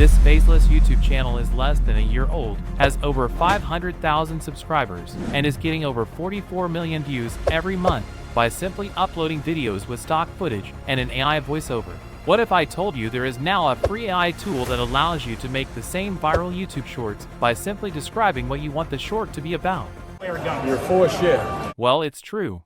This faceless YouTube channel is less than a year old, has over 500,000 subscribers, and is getting over 44 million views every month by simply uploading videos with stock footage and an AI voiceover. What if I told you there is now a free AI tool that allows you to make the same viral YouTube shorts by simply describing what you want the short to be about? You're full of shit. Well, it's true.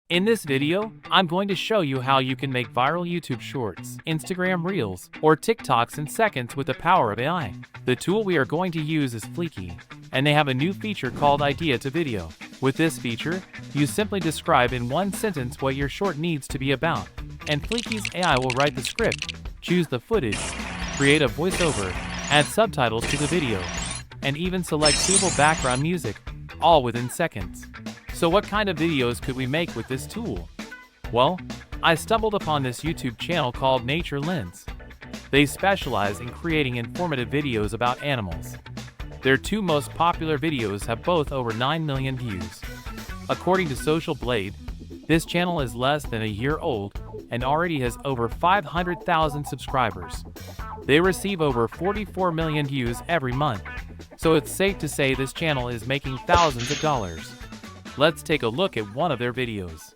In this video, I'm going to show you how you can make viral YouTube shorts, Instagram Reels, or TikToks in seconds with the power of AI. The tool we are going to use is Fleeky, and they have a new feature called Idea to Video. With this feature, you simply describe in one sentence what your short needs to be about, and Fleeky's AI will write the script, choose the footage, create a voiceover, add subtitles to the video, and even select suitable background music, all within seconds. So what kind of videos could we make with this tool? Well, I stumbled upon this YouTube channel called Nature Lens. They specialize in creating informative videos about animals. Their two most popular videos have both over 9 million views. According to Social Blade, this channel is less than a year old and already has over 500,000 subscribers. They receive over 44 million views every month, so it's safe to say this channel is making thousands of dollars. Let's take a look at one of their videos.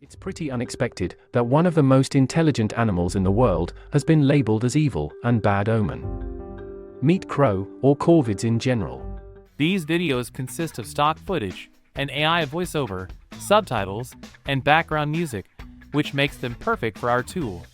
It's pretty unexpected that one of the most intelligent animals in the world has been labeled as evil and bad omen. Meet crow, or corvids in general. These videos consist of stock footage, an AI voiceover, subtitles, and background music, which makes them perfect for our tool.